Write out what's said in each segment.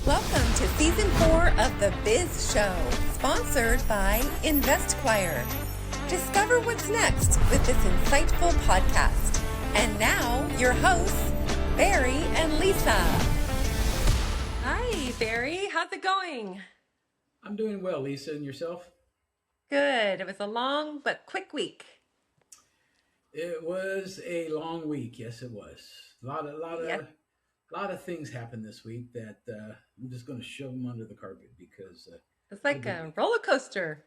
Welcome to Season 4 of the Biz Show, sponsored by InvestQuire. Discover what's next with this insightful podcast. And now, your hosts, Barry and Lisa. Hi, Barry. How's it going? I'm doing well, Lisa, and yourself? Good. It was a long but quick week. It was a long week. Yes, it was. A lot of, lot Yep. of, lot of things happened this week that I'm just going to shove them under the carpet because It's what a like big a week. roller coaster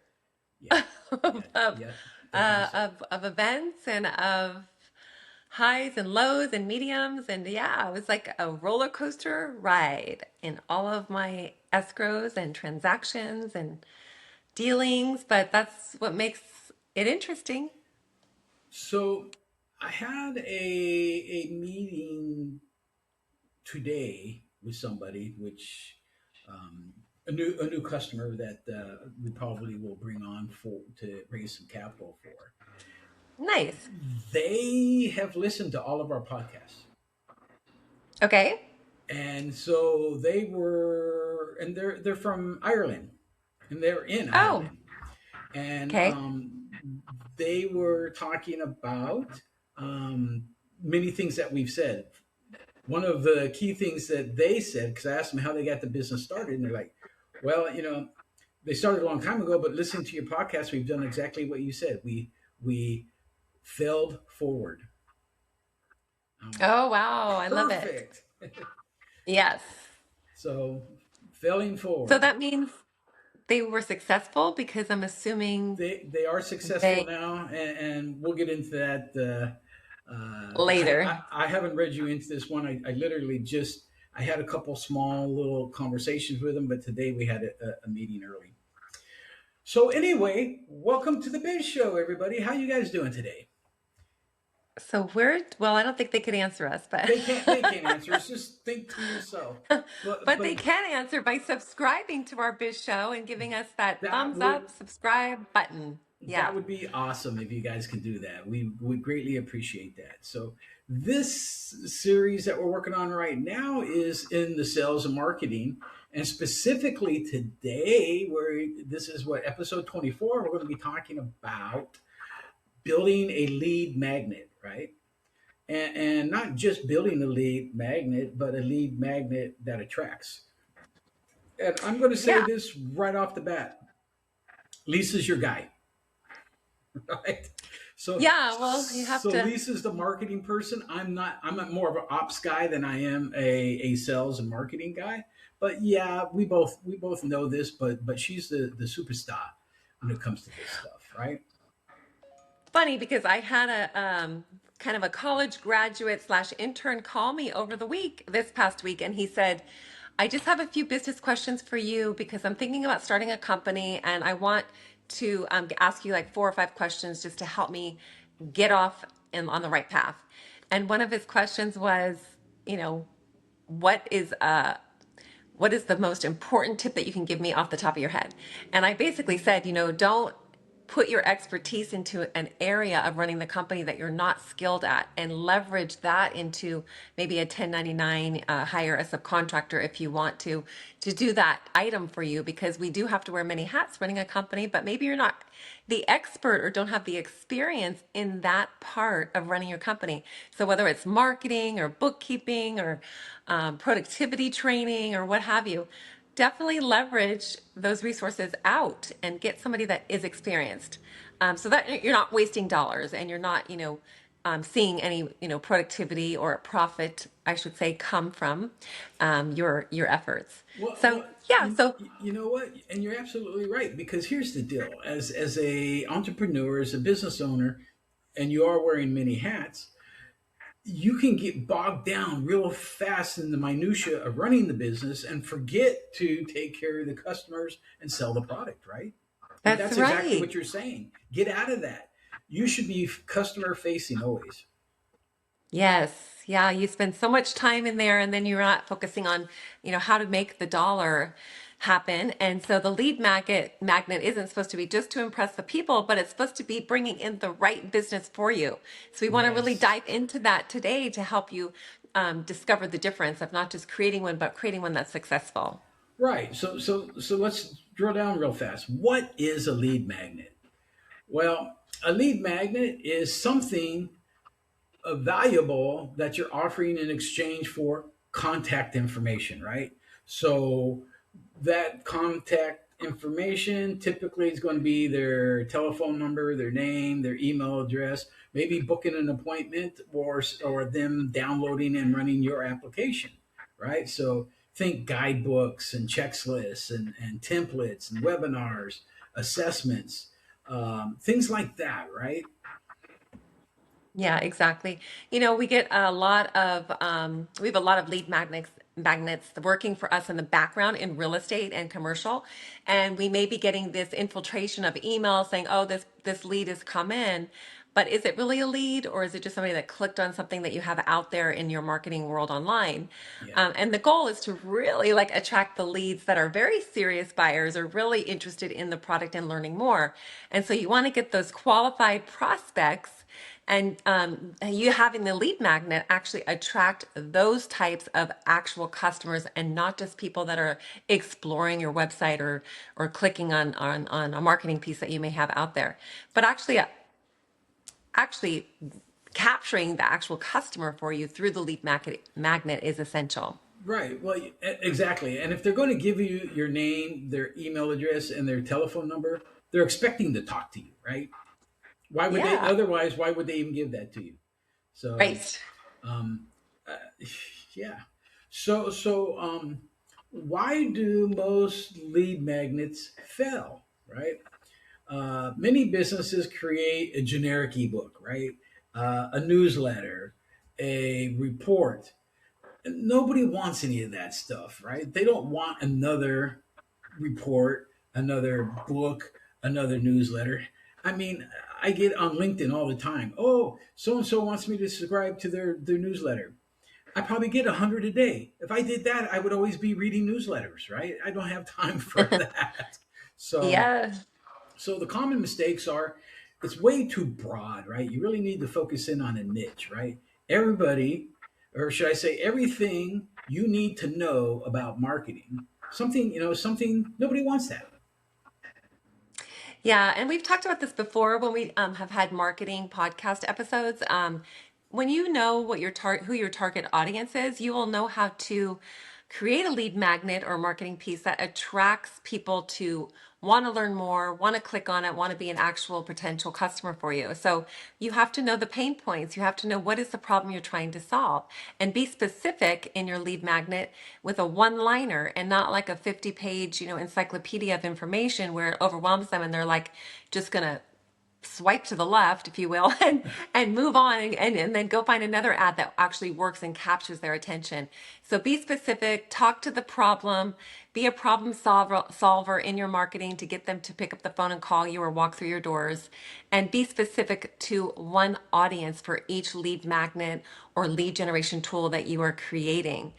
Yeah, of, yeah, yeah, definitely so. of events and of highs and lows and mediums. And yeah, it was like a roller coaster ride in all of my escrows and transactions and dealings. But that's what makes it interesting. So I had a meeting today with somebody, which a new customer that we probably will bring on for to raise some capital for. Nice. They have listened to all of our podcasts. Okay. And so they were, and they're from Ireland, and they're in Oh, Ireland, and okay. they were talking about um, many things that we've said. One of the key things that they said, because I asked them how they got the business started, and they're like, "Well, they started a long time ago, but listening to your podcast, we've done exactly what you said. We failed forward." I'm like, Oh, wow. I love it. perfect. Yes. So, failing So forward. that means they were successful because I'm assuming They are successful they now, and we'll get into that. later. I haven't read you into this one. I literally just I had a couple small little conversations with them, but today we had a meeting early. So anyway, welcome to the Biz Show, everybody. How you guys doing today? So well, I don't think they could answer us, but They can't answer. It's just think to yourself. But but they but can answer by subscribing to our Biz Show and giving us that that thumbs would up, subscribe button. Yeah. That would be awesome if you guys can do that. We would greatly appreciate that. So, this series that we're working on right now is in the sales and marketing. And specifically today, where this is what episode 24, we're going to be talking about building a lead magnet, right? And not just building a lead magnet, but a lead magnet that attracts. And I'm going to say Yeah. this right off the bat: Lisa's your guy. Right. So Yeah. Well, you have so to. Lisa's the marketing person. I'm not more of an ops guy than I am a sales and marketing guy. But yeah, we both know this, but she's the superstar when it comes to this stuff, right? Funny because I had a kind of a college graduate slash intern call me over the week, this past week, and he said, I just have a few business questions for you because I'm thinking about starting a company and I want to ask you like 4 or 5 questions just to help me get off on the right path. And one of his questions was, you know, what is what is the most important tip that you can give me off the top of your head? And I basically said, don't put your expertise into an area of running the company that you're not skilled at and leverage that into maybe a 1099, hire a subcontractor if you want to do that item for you, because we do have to wear many hats running a company, but maybe you're not the expert or don't have the experience in that part of running your company. So whether it's marketing or bookkeeping or productivity training or what have you, definitely leverage those resources out and get somebody that is experienced, so that you're not wasting dollars and you're not, seeing any, productivity or profit, I should say, come from your efforts. Well, So well, yeah, you, so you know what? And you're absolutely right, because here's the deal: as a entrepreneur, as a business owner, and you are wearing many hats, you can get bogged down real fast in the minutia of running the business and forget to take care of the customers and sell the product, right? And that's that's exactly right. what you're saying. Get out of that. You should be customer facing always. Yes. Yeah, you spend so much time in there and then you're not focusing on, how to make the dollar happen. And so the lead magnet isn't supposed to be just to impress the people, but it's supposed to be bringing in the right business for you. So we want to really Yes. dive into that today to help you discover the difference of not just creating one, but creating one that's successful. Right. So let's drill down real fast. What is a lead magnet? Well, a lead magnet is something valuable that you're offering in exchange for contact information, right? So that contact information typically is going to be their telephone number, their name, their email address, maybe booking an appointment, or them downloading and running your application, right? So think guidebooks and checklists and templates and webinars, assessments, things like that, right? Yeah, exactly. You know, we get a lot of we have a lot of lead magnets working for us in the background in real estate and commercial, and we may be getting this infiltration of emails saying, "Oh, this lead has come in." But is it really a lead, or is it just somebody that clicked on something that you have out there in your marketing world online? Yeah. And the goal is to really like attract the leads that are very serious buyers or really interested in the product and learning more. And so you want to get those qualified prospects, and you having the lead magnet actually attract those types of actual customers and not just people that are exploring your website or clicking on a marketing piece that you may have out there. But actually capturing the actual customer for you through the lead magnet is essential. Right. Well, exactly. And if they're going to give you your name, their email address, and their telephone number, they're expecting to talk to you, right? Why would they? Yeah. Otherwise, why would they even give that to you? So, Right. um, uh, yeah. So, why do most lead magnets fail? Right. Many businesses create a generic ebook, right? A newsletter, a report. Nobody wants any of that stuff, right? They don't want another report, another book, another newsletter. I mean, I get on LinkedIn all the time. Oh, so and so wants me to subscribe to their newsletter. I probably get 100 a day. If I did that, I would always be reading newsletters, right? I don't have time for that. So, Yeah. so the common mistakes are it's way too broad, right? You really need to focus in on a niche, right? Everybody, or should I say, everything you need to know about marketing. Something nobody wants that. Yeah, and we've talked about this before when we have had marketing podcast episodes. When you know what who your target audience is, you will know how to create a lead magnet or marketing piece that attracts people to want to learn more, want to click on it, want to be an actual potential customer for you. So you have to know the pain points. You have to know what is the problem you're trying to solve and be specific in your lead magnet with a one-liner and not like a 50-page, encyclopedia of information where it overwhelms them and they're like just going to swipe to the left, if you will, and move on and then go find another ad that actually works and captures their attention. So be specific, talk to the problem, be a problem solver in your marketing to get them to pick up the phone and call you or walk through your doors, and be specific to one audience for each lead magnet or lead generation tool that you are creating.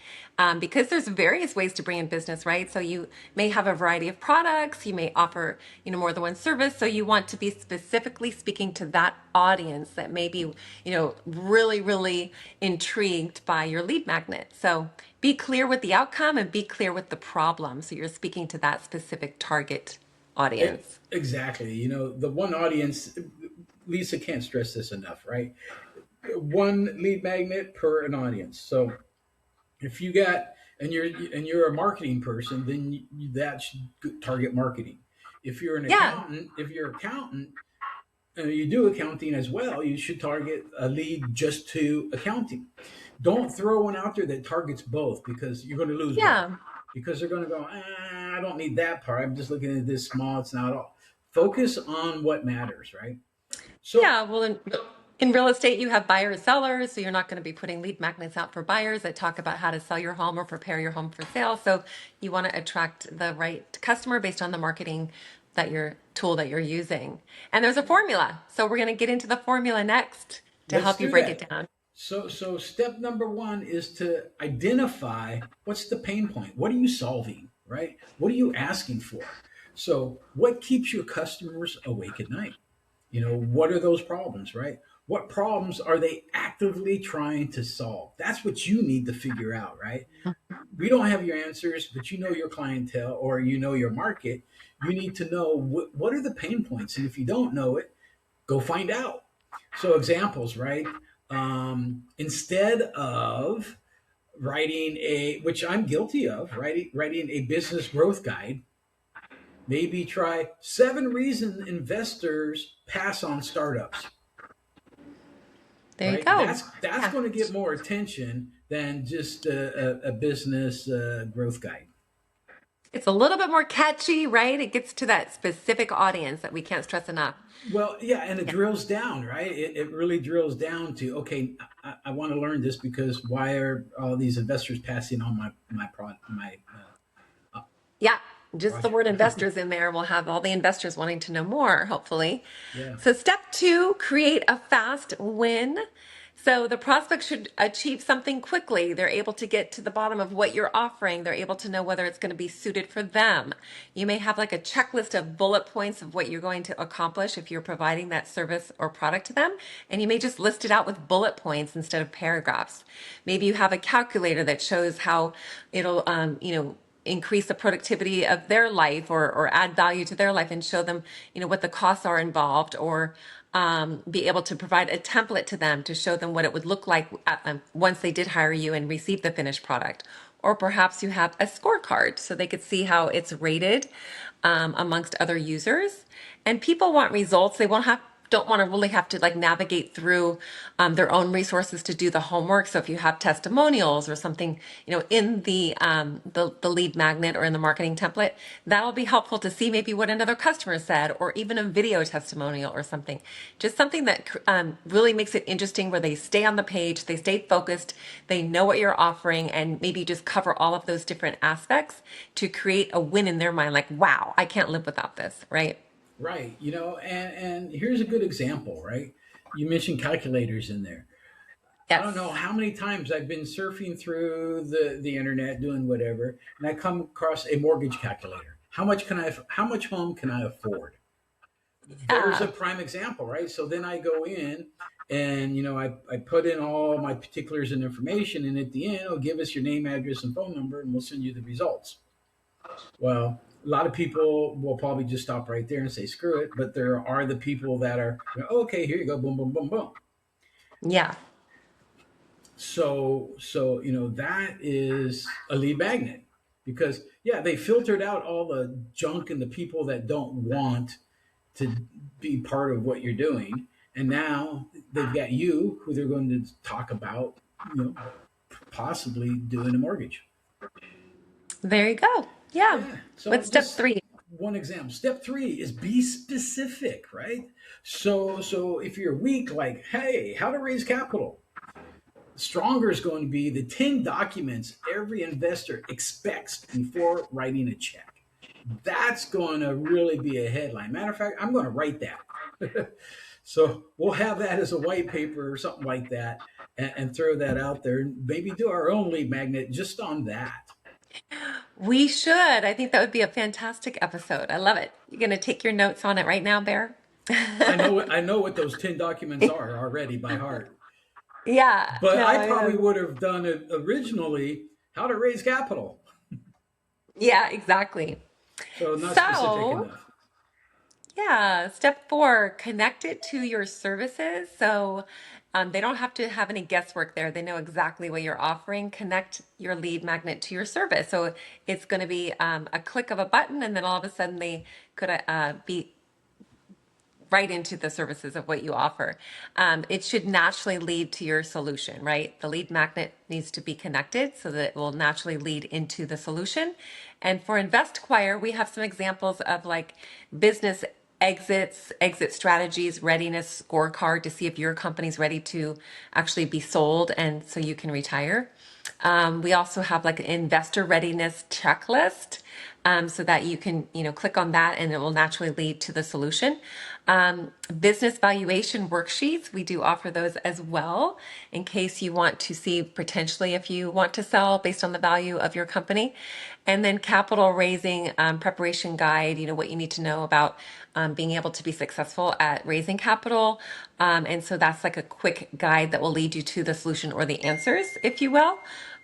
Because there's various ways to bring in business, right? So you may have a variety of products, you may offer, more than one service. So you want to be specifically speaking to that audience that may be, really, really intrigued by your lead magnet. So be clear with the outcome and be clear with the problem. So you're speaking to that specific target audience. Exactly. The one audience, Lisa can't stress this enough, right? One lead magnet per an audience. So if you got and you're a marketing person, then that's target marketing. Yeah. If you're accountant, you do accounting as well, you should target a lead just to accounting. Don't throw one out there that targets both because you're going to lose both. Yeah. Because they're going to go, I don't need that part. I'm just looking at this small. It's not all. Focus on what matters, right? So, Yeah, well, in real estate, you have buyers, sellers, so you're not going to be putting lead magnets out for buyers that talk about how to sell your home or prepare your home for sale. So you want to attract the right customer based on the marketing that you're using. And there's a formula. So we're going to get into the formula next to let's help you do break it that. down. So step number one is to identify what's the pain point. What are you solving, right? What are you asking for? So what keeps your customers awake at night? What are those problems, right? What problems are they actively trying to solve? That's what you need to figure out, right? we don't have your answers, but you know your clientele or you know your market. You need to know what are the pain points, and if you don't know it, go find out. So examples, right? Instead of writing which I'm guilty of, writing a business growth guide, maybe try 7 reasons investors pass on startups. There you Right? go. That's Yeah. going to get more attention than just a business growth guide. It's a little bit more catchy, right? It gets to that specific audience that we can't stress enough. Well, yeah, and it Yeah. drills down, right? It really drills down to, okay, I want to learn this because why are all these investors passing on my Yeah. Just the project? word investors in there will have all the investors wanting to know more, hopefully. Yeah. So, step two, create a fast win. So, the prospect should achieve something quickly. They're able to get to the bottom of what you're offering. They're able to know whether it's going to be suited for them. You may have like a checklist of bullet points of what you're going to accomplish if you're providing that service or product to them. And you may just list it out with bullet points instead of paragraphs. Maybe you have a calculator that shows how it'll, increase the productivity of their life or add value to their life and show them, what the costs are involved, or be able to provide a template to them to show them what it would look like once they did hire you and receive the finished product. Or perhaps you have a scorecard so they could see how it's rated amongst other users. And people want results. They won't have don't want to really have to like navigate through their own resources to do the homework. So if you have testimonials or something, in the lead magnet or in the marketing template, that'll be helpful to see maybe what another customer said, or even a video testimonial or something. Just something that really makes it interesting, where they stay on the page, they stay focused, they know what you're offering, and maybe just cover all of those different aspects to create a win in their mind. Like, wow, I can't live without this, right? Right. And here's a good example, right? You mentioned calculators in there. I don't know Yes. how many times I've been surfing through the internet doing whatever, and I come across a mortgage calculator. How much home can I afford? There's a Yeah. prime example, right? So then I go in and I put in all my particulars and information, and at the end, it'll give us your name, address, and phone number, and we'll send you the results. Well, a lot of people will probably just stop right there and say screw it, but there are the people that are, okay, here you go, boom, boom, boom, boom. Yeah. So that is a lead magnet, because yeah, they filtered out all the junk and the people that don't want to be part of what you're doing, and now they've got you who they're going to talk about, possibly doing a mortgage. There you go. Yeah. Yeah. So What's step just three? one example. Step three is be specific, right? So if you're weak, like, hey, how to raise capital. Stronger is going to be the 10 documents every investor expects before writing a check. That's going to really be a headline. Matter of fact, I'm going to write that. So we'll have that as a white paper or something like that, and throw that out there, and maybe do our own lead magnet just on that. We should. I think that would be a fantastic episode. I love it. You're going to take your notes on it right now, Bear? I know what those 10 documents are already by heart. Yeah. But No, I I probably know. would have done it originally, how to raise capital. Yeah, exactly. So not specific So, enough. yeah, step four, connect it to your services. So they don't have to have any guesswork there. They know exactly what you're offering. Connect your lead magnet to your service. So it's going to be a click of a button, and then all of a sudden they could be right into the services of what you offer. It should naturally lead to your solution, right? The lead magnet needs to be connected so that it will naturally lead into the solution. And for InvestQuire, we have some examples of like business exits, exit strategies, readiness scorecard to see if your company's ready to actually be sold and so you can retire. We also have like an investor readiness checklist, so that you can, click on that and it will naturally lead to the solution. Business valuation worksheets, we do offer those as well in case you want to see potentially if you want to sell based on the value of your company. And then capital raising preparation guide, what you need to know about being able to be successful at raising capital. And so that's like a quick guide that will lead you to the solution or the answers, if you will.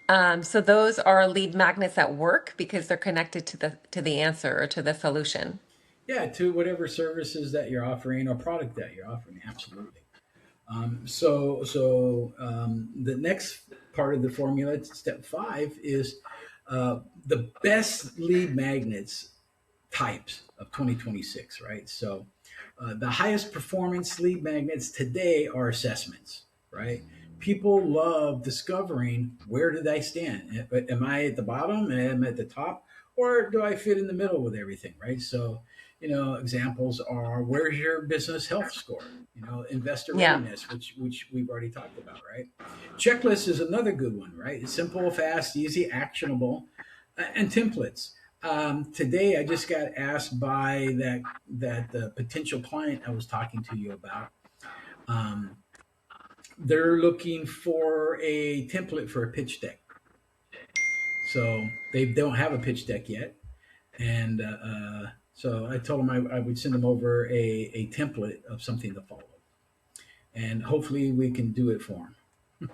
So those are lead magnets at work because they're connected to the answer or to the solution. Yeah, to whatever services that you're offering or product that you're offering. Absolutely. The next part of the formula, step five, is the best lead magnets types of 2026, right? The highest performance lead magnets today are assessments, right? People love discovering, where did I stand? Am I at the bottom? Am I at the top? Or do I fit in the middle with everything, right? Examples are, where's your business health score? Investor Yeah. readiness, which we've already talked about, right? Checklist is another good one, right? It's simple, fast, easy, actionable, and templates. Today, I just got asked by that potential client I was talking to you about. Um, they're looking for a template for a pitch deck. So they don't have a pitch deck yet, and so I told them I would send them over a template of something to follow, and hopefully we can do it for them.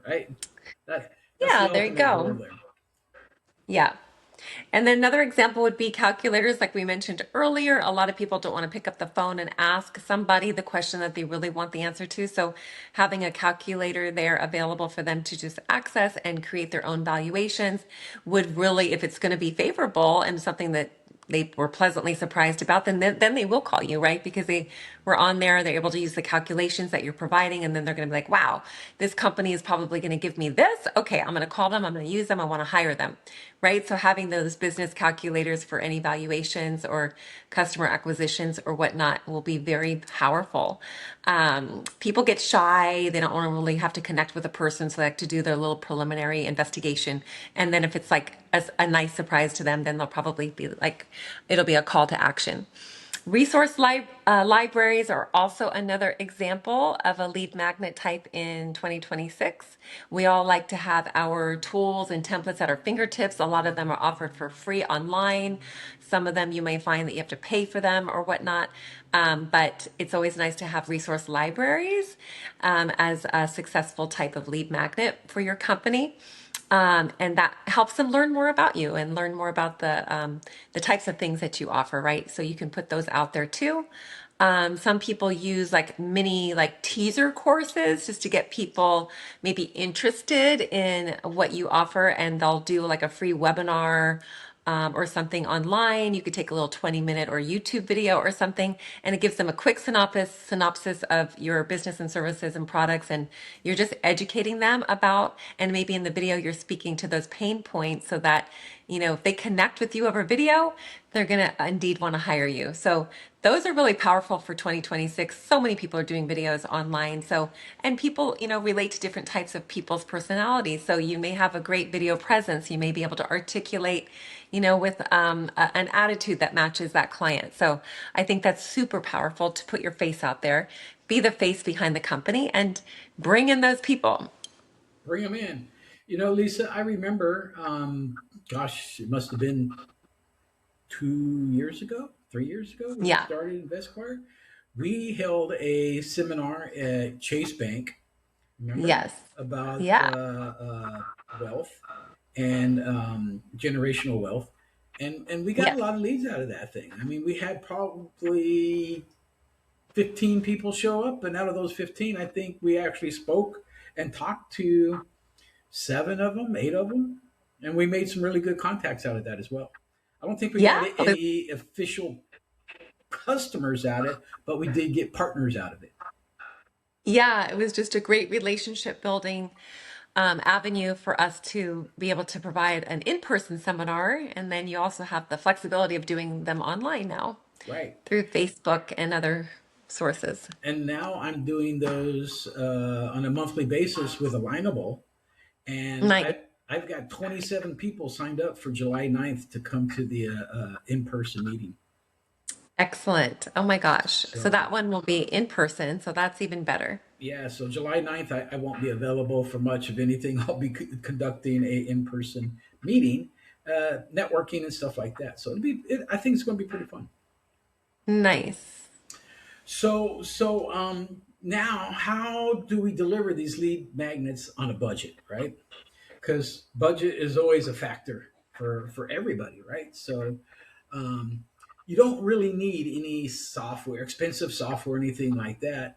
Right? That's Yeah, the there you ultimate goal go. there. Yeah. And then another example would be calculators, like we mentioned earlier. A lot of people don't want to pick up the phone and ask somebody the question that they really want the answer to. So having a calculator there available for them to just access and create their own valuations would really, if it's going to be favorable and something that they were pleasantly surprised about, then they will call you, right? Because they were on there, they're able to use the calculations that you're providing, and then they're going to be like, wow, this company is probably going to give me this. Okay, I'm going to call them, I'm going to use them, I want to hire them, right? So having those business calculators for any valuations or customer acquisitions or whatnot will be very powerful. People get shy, they don't want to really have to connect with a person, so they like to do their little preliminary investigation. And then if it's like a nice surprise to them, then they'll probably be like, it'll be a call to action. Libraries are also another example of a lead magnet type in 2026. We all like to have our tools and templates at our fingertips. A lot of them are offered for free online. Some of them you may find that you have to pay for them or whatnot. But it's always nice to have resource libraries as a successful type of lead magnet for your company. And that helps them learn more about you and learn more about the types of things that you offer, right? So you can put those out there too. Some people use like mini like teaser courses just to get people maybe interested in what you offer, and they'll do like a free webinar or something online. You could take a little 20-minute or YouTube video or something, and it gives them a quick synopsis of your business and services and products. And you're just educating them about, and maybe in the video, you're speaking to those pain points so that, if they connect with you over video, they're going to indeed want to hire you. So those are really powerful for 2026. So many people are doing videos online. So, and people, relate to different types of people's personalities. So you may have a great video presence. You may be able to articulate, with an attitude that matches that client. So I think that's super powerful to put your face out there, be the face behind the company, and bring in those people. Bring them in. Lisa, I remember, gosh, it must have been 2 years ago, 3 years ago, when we Yeah. started InvestQuire. We held a seminar at Chase Bank, remember, Yes. about Yeah. wealth and generational wealth. And we got a Yes. lot of leads out of that thing. I mean, we had probably 15 people show up, and out of those 15, I think we actually spoke and talked to seven of them, eight of them, and we made some really good contacts out of that as well. I don't think we got Yeah. any official customers out of it, but we did get partners out of it. Yeah, it was just a great relationship building avenue for us to be able to provide an in-person seminar. And then you also have the flexibility of doing them online now Right. through Facebook and other sources. And now I'm doing those on a monthly basis with Alignable, and Nice. I've got 27 people signed up for July 9th to come to the in-person meeting. Excellent. Oh my gosh. So So that one will be in person. So that's even better. yeah, so July 9th, I won't be available for much of anything. I'll be conducting a in-person meeting, networking and stuff like that. So I think it's going to be pretty fun. Nice. Now how do we deliver these lead magnets on a budget, right? because budget is always a factor for everybody, right? So um, you don't really need any software, expensive software, anything like that.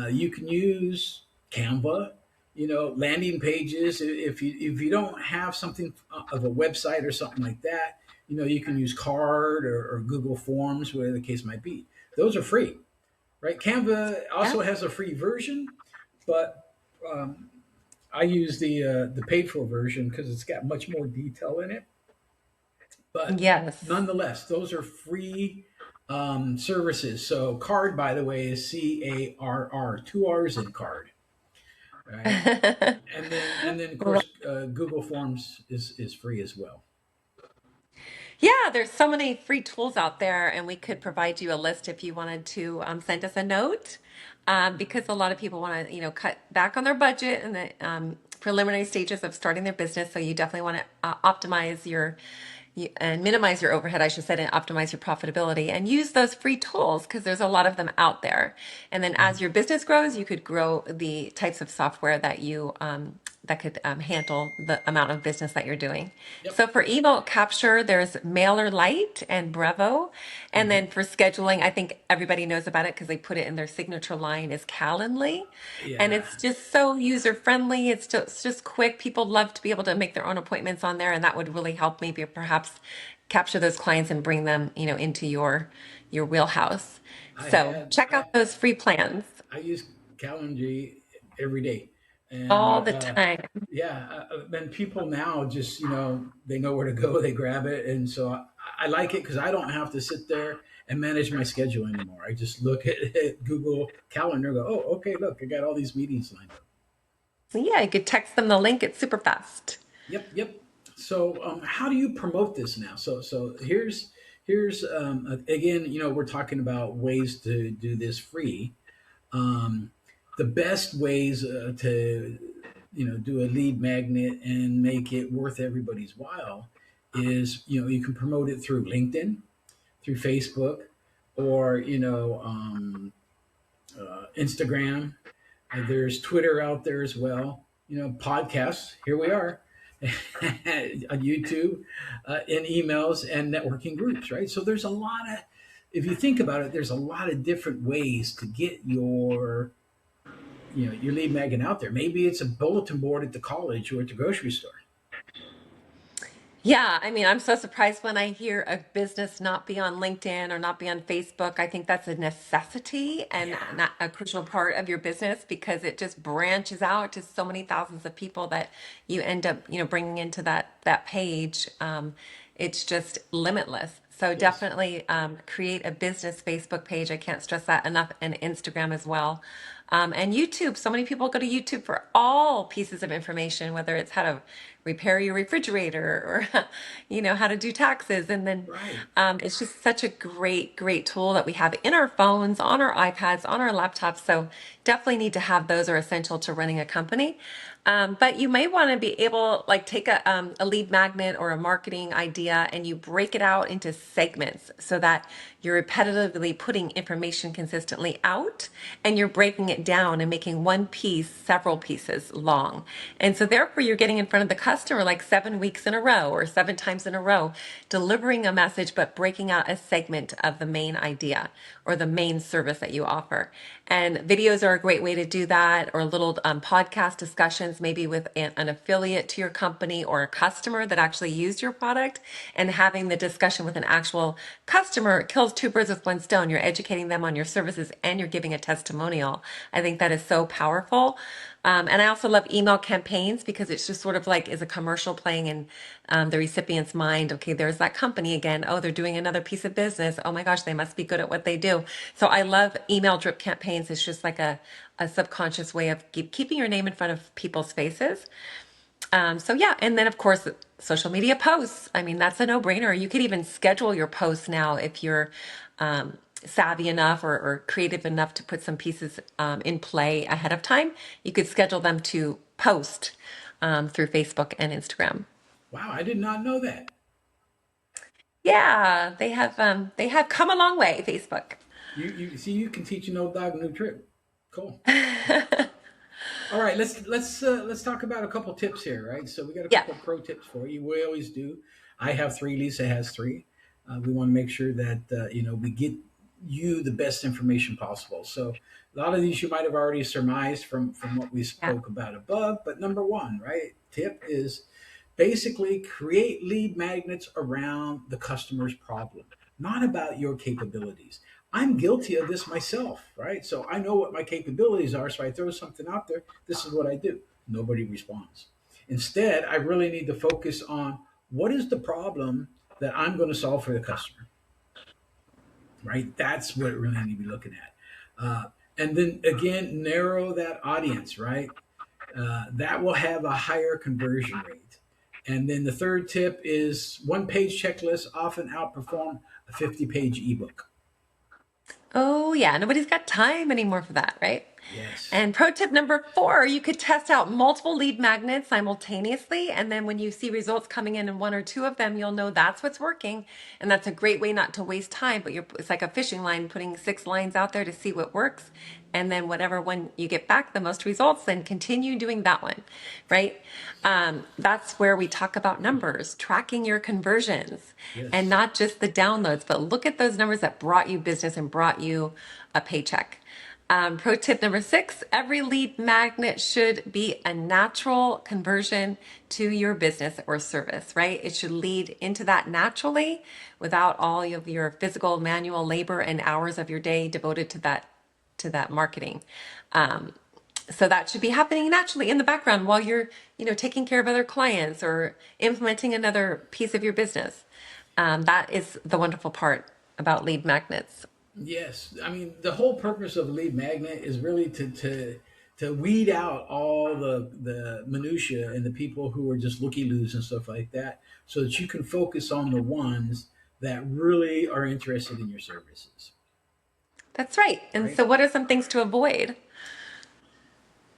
You can use Canva, landing pages. If you don't have something of a website or something like that, you can use Card or Google Forms, whatever the case might be. Those are free, right? Canva Yeah. also has a free version, but um, I use the paid for version because it's got much more detail in it. But Yes. nonetheless, those are free services. So Card, by the way, is CARR, two R's in Card, right? And then of course Google Forms is free as well. Yeah, there's so many free tools out there, and we could provide you a list if you wanted to send us a note, because a lot of people want to, cut back on their budget in the preliminary stages of starting their business. So you definitely want to optimize and minimize your overhead, I should say, and optimize your profitability, and use those free tools because there's a lot of them out there. And then as Mhm. your business grows, you could grow the types of software that could handle the amount of business that you're doing. Yep. So for email capture, there's MailerLite and Brevo. And Hmm. then for scheduling, I think everybody knows about it because they put it in their signature line is Calendly. And Yeah. it's just so user friendly. It's just quick. People love to be able to make their own appointments on there. And that would really help maybe perhaps capture those clients and bring them, into your wheelhouse. I So had check out those free plans I use Calendly every day, all and the time. yeah, then people now just they know where to go, they grab it, and so I like it because I don't have to sit there and manage my schedule anymore. I just look at Google Calendar, and go, oh, okay, look, I got all these meetings lined up. So yeah, you could text them the link. It's super fast. Yep, yep. So how do you promote this now? So here's again, we're talking about ways to do this free. um, the best ways to do a lead magnet and make it worth everybody's while is you can promote it through LinkedIn, through Facebook, or Instagram. There's Twitter out there as well. Podcasts. Here we are on YouTube, in emails and networking groups. Right. So there's a lot of, if you think about it, there's a lot of different ways to get your lead magnet out there. Maybe it's a bulletin board at the college or at the grocery store. Yeah, I mean, I'm so surprised when I hear a business not be on LinkedIn or not be on Facebook. I think that's a necessity and Yeah. not a crucial part of your business because it just branches out to so many thousands of people that you end up, bringing into that page. It's just limitless. So Yes. definitely create a business Facebook page. I can't stress that enough, and Instagram as well. And YouTube. So many people go to YouTube for all pieces of information, whether it's how to repair your refrigerator or, how to do taxes. And then Right. it's just such a great, great tool that we have in our phones, on our iPads, on our laptops. So definitely need to have those are essential to running a company. But you may want to be able, like, take a lead magnet or a marketing idea and you break it out into segments so that you're repetitively putting information consistently out and you're breaking it down and making one piece several pieces long. And so therefore you're getting in front of the customer like 7 weeks in a row or 7 times in a row, delivering a message, but breaking out a segment of the main idea or the main service that you offer. And videos are a great way to do that, or little podcast discussions, maybe with an affiliate to your company or a customer that actually used your product, and having the discussion with an actual customer kills two birds with one stone. You're educating them on your services and you're giving a testimonial. I think that is so powerful. And I also love email campaigns because it's just sort of like is a commercial playing in the recipient's mind. Okay, there's that company again. Oh, they're doing another piece of business. Oh my gosh, they must be good at what they do. So I love email drip campaigns. It's just like a subconscious way of keeping your name in front of people's faces. So yeah, and then of course, social media posts. I mean, that's a no-brainer. You could even schedule your posts now if you're savvy enough or creative enough to put some pieces in play ahead of time. You could schedule them to post through Facebook and Instagram. Wow, I did not know that. Yeah, they have come a long way, Facebook. You see, you can teach an old dog a new trick. Cool. All right, let's talk about a couple tips here, right? So we got a Yeah. couple pro tips for you. We always do. I have three. Lisa has three. We want to make sure that we get you the best information possible. So a lot of these you might have already surmised from what we Yeah. spoke about above. But number one, right, tip is basically create lead magnets around the customer's problem, not about your capabilities. I'm guilty of this myself, right? So I know what my capabilities are. So I throw something out there. This is what I do. Nobody responds. Instead, I really need to focus on what is the problem that I'm going to solve for the customer, right? That's what I really need to be looking at. And then again, narrow that audience, right? That will have a higher conversion rate. And then the third tip is one page checklists often outperform a 50-page ebook. Oh, yeah. Nobody's got time anymore for that, right? Yes. And pro tip number 4, you could test out multiple lead magnets simultaneously. And then when you see results coming in one or two of them, you'll know that's what's working. And that's a great way not to waste time. But it's like a fishing line, putting 6 lines out there to see what works. And then whatever one you get back the most results, then continue doing that one, right? That's where we talk about numbers, tracking your conversions, and Yes. not just the downloads, but look at those numbers that brought you business and brought you a paycheck. Pro tip number 6, every lead magnet should be a natural conversion to your business or service, right? It should lead into that naturally without all of your physical manual labor and hours of your day devoted to that marketing. Um, so that should be happening naturally in the background while you're, taking care of other clients or implementing another piece of your business. That is the wonderful part about lead magnets. Yes. I mean, the whole purpose of lead magnet is really to weed out all the minutia and the people who are just looky loos and stuff like that, so that you can focus on the ones that really are interested in your services. That's right. And Right? so, what are some things to avoid?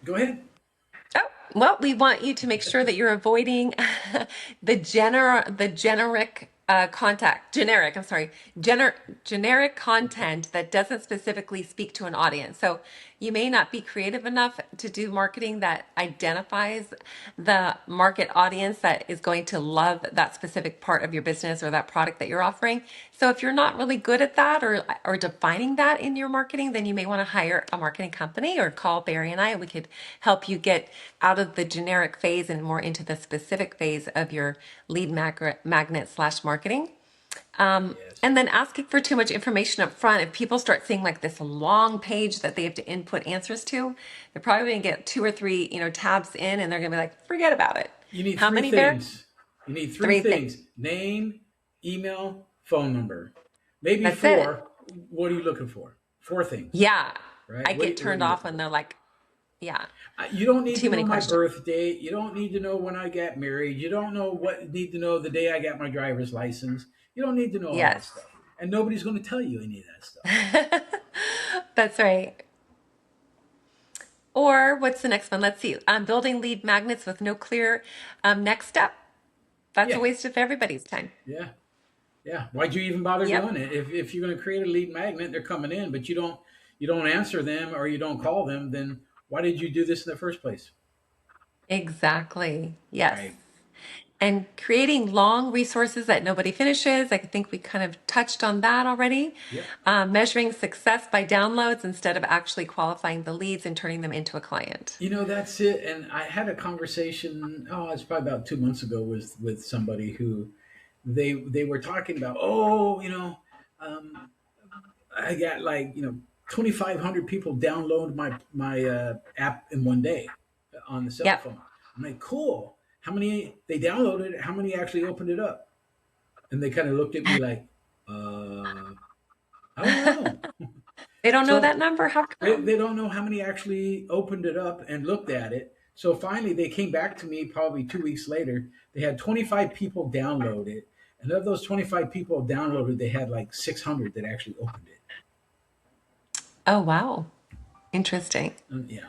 Go ahead. Oh, well, we want you to make sure that you're avoiding the generic generic, I'm sorry, generic content that doesn't specifically speak to an audience. So you may not be creative enough to do marketing that identifies the market audience that is going to love that specific part of your business or that product that you're offering. So if you're not really good at that or defining that in your marketing, then you may want to hire a marketing company or call Barry and I. We could help you get out of the generic phase and more into the specific phase of your lead magnet slash marketing. Yes. And then asking for too much information up front. If people start seeing like this long page that they have to input answers to, they're probably going to get 2 or 3, tabs in, and they're going to be like, forget about it. You need How three many, Barry? things. You need three 3 things. things: name, email, phone number. Maybe That's it. four. What are you looking for? Four things, Yeah. right? I What, get what are turned you off looking when for? they're like, yeah, You don't need to too know many my questions. birth date. You don't need to know when I got married. You don't need to know the day I got my driver's license. You don't need to know all that Yes. stuff. And nobody's going to tell you any of that stuff. That's right. Or what's the next one? Let's see. Building lead magnets with no clear next step. That's a Yeah, waste of everybody's time. yeah, yeah. Why'd you even bother Yep. doing it? If you're going to create a lead magnet, they're coming in, but you don't answer them or you don't call them, then why did you do this in the first place? Exactly. Yes. Right. And creating long resources that nobody finishes. I think we kind of touched on that already. Yep. Measuring success by downloads instead of actually qualifying the leads and turning them into a client. That's it. And I had a conversation. Oh, it's probably about 2 months ago with somebody who they were talking about. Oh, um, I got like 2,500 people download my app in one day on the cell Yep. phone. I'm like, cool. How many they downloaded it? How many actually opened it up? And they kind of looked at me like, I don't know. They don't know that So number? How come? they don't know how many actually opened it up and looked at it. So finally, they came back to me probably 2 weeks later. They had 25 people download it. And of those 25 people downloaded, they had like 600 that actually opened it. Oh, wow. Interesting. Yeah.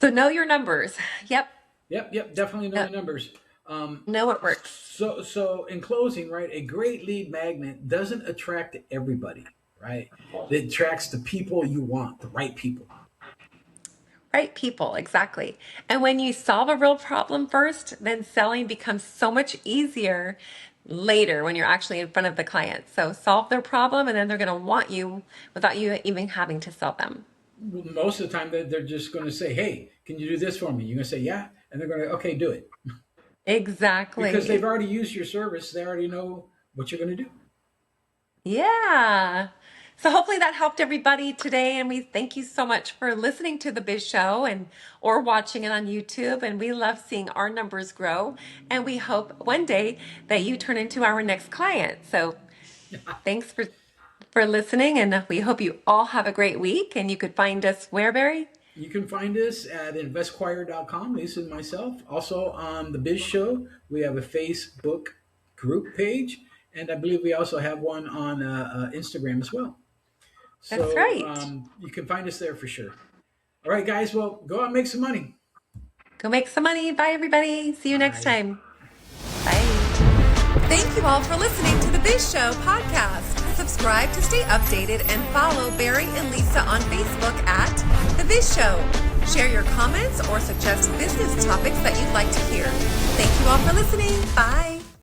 So, So know your numbers. Yep. yep. Definitely know the Yep. numbers. Um, Know what works. so in closing, right, a great lead magnet doesn't attract everybody, right? It attracts the people you want, the right people. right people, exactly. And when you solve a real problem first, then selling becomes so much easier later when you're actually in front of the client. So solve their problem and then they're going to want you without you even having to sell them. Most of the time, they're just going to say, "Hey, can you do this for me?" You're going to say, "Yeah," and they're going to, "Okay, do it," because they've Exactly. already used your service. They already know what you're going to do. Yeah. So hopefully that helped everybody today. And we thank you so much for listening to the Biz Show and or watching it on YouTube. And we love seeing our numbers grow. And we hope one day that you turn into our next client. So thanks for listening. And we hope you all have a great week. And you could find us where, Barry? You can find us at investquire.com, Lisa and myself. Also on the Biz Show, we have a Facebook group page, and I believe we also have one on Instagram as well. That's So right. you can find us there for sure. All right, guys. Well, go out and make some money. Go make some money. Bye, everybody. See you next Bye. time. Bye. Thank you all for listening to the Biz Show podcast. Subscribe to stay updated and follow Barry and Lisa on Facebook at The Biz Show. Share your comments or suggest business topics that you'd like to hear. Thank you all for listening. Bye.